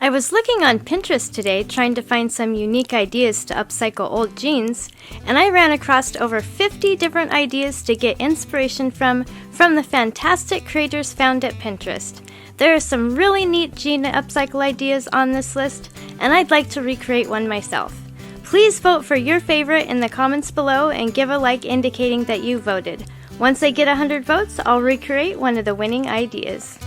I was looking on Pinterest today trying to find some unique ideas to upcycle old jeans, and I ran across over 50 different ideas to get inspiration from the fantastic creators found at Pinterest. There are some really neat jean upcycle ideas on this list, and I'd like to recreate one myself. Please vote for your favorite in the comments below and give a like indicating that you voted. Once I get 100 votes, I'll recreate one of the winning ideas.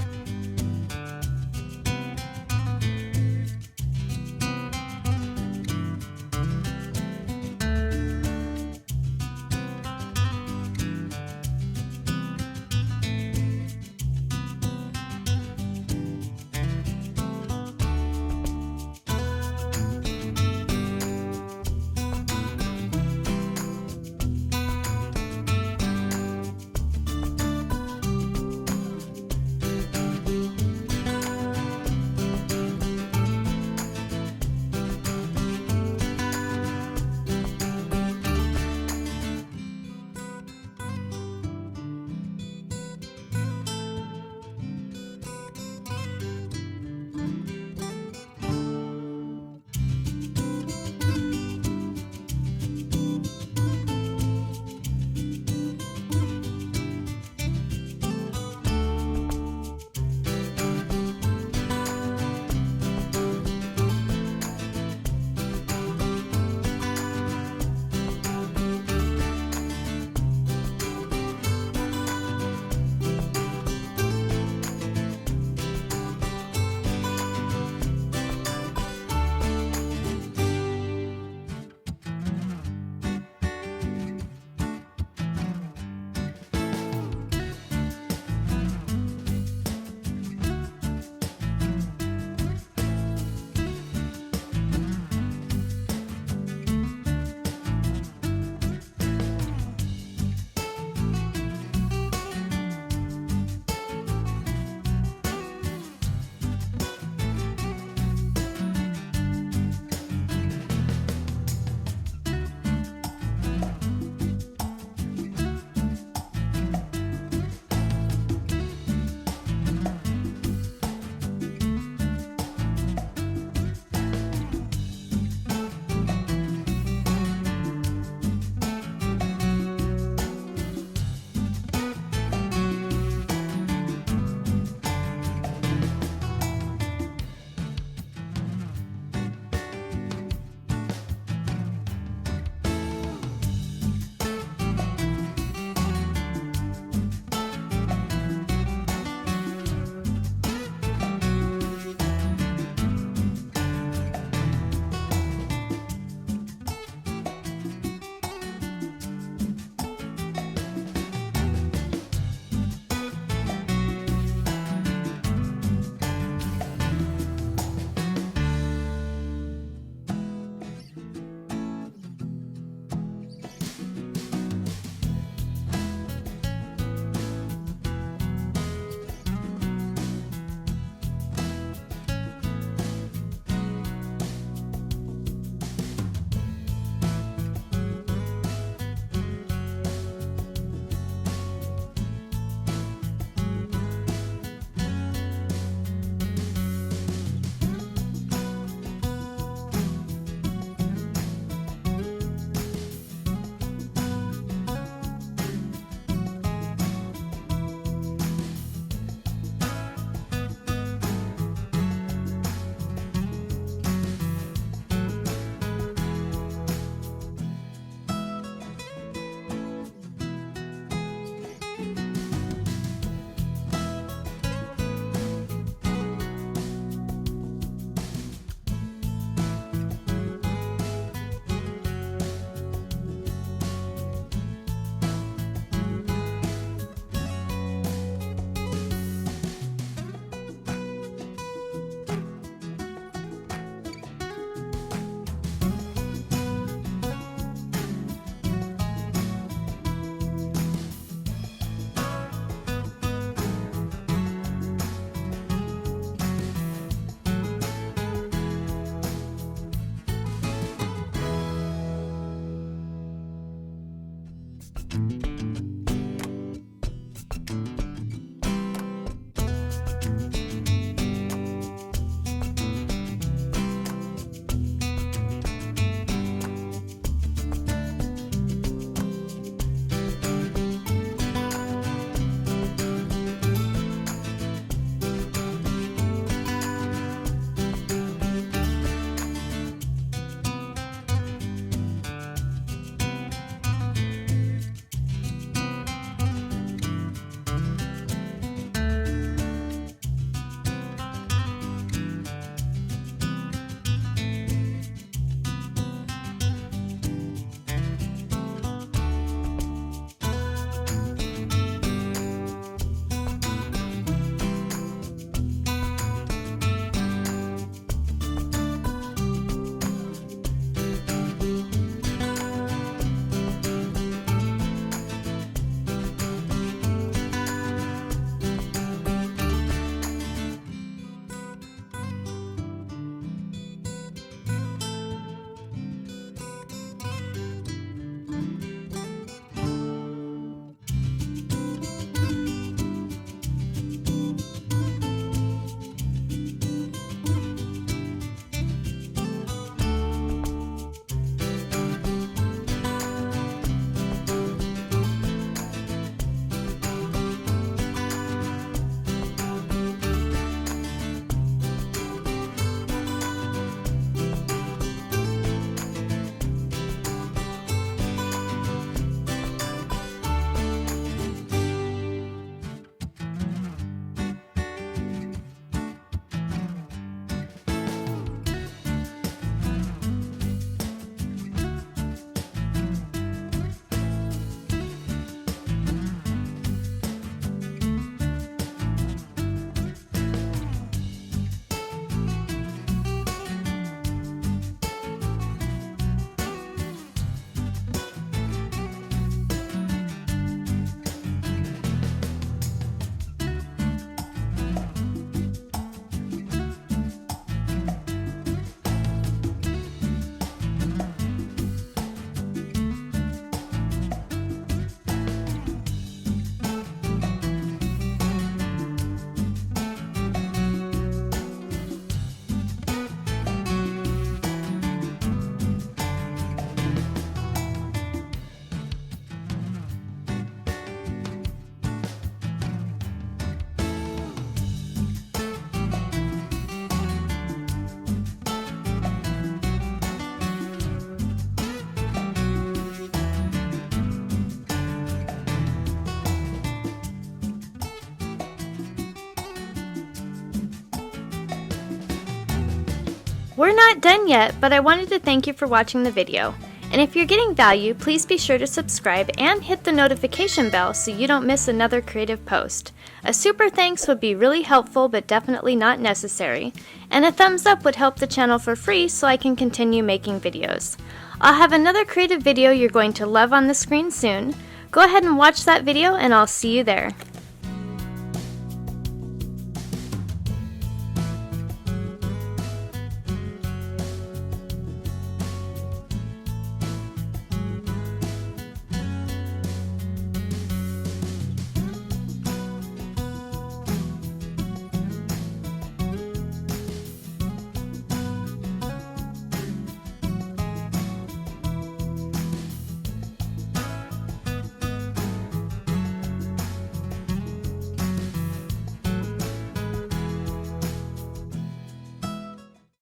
We're not done yet, but I wanted to thank you for watching the video. And if you're getting value, please be sure to subscribe and hit the notification bell so you don't miss another creative post. A super thanks would be really helpful but definitely not necessary. And a thumbs up would help the channel for free so I can continue making videos. I'll have another creative video you're going to love on the screen soon. Go ahead and watch that video and I'll see you there.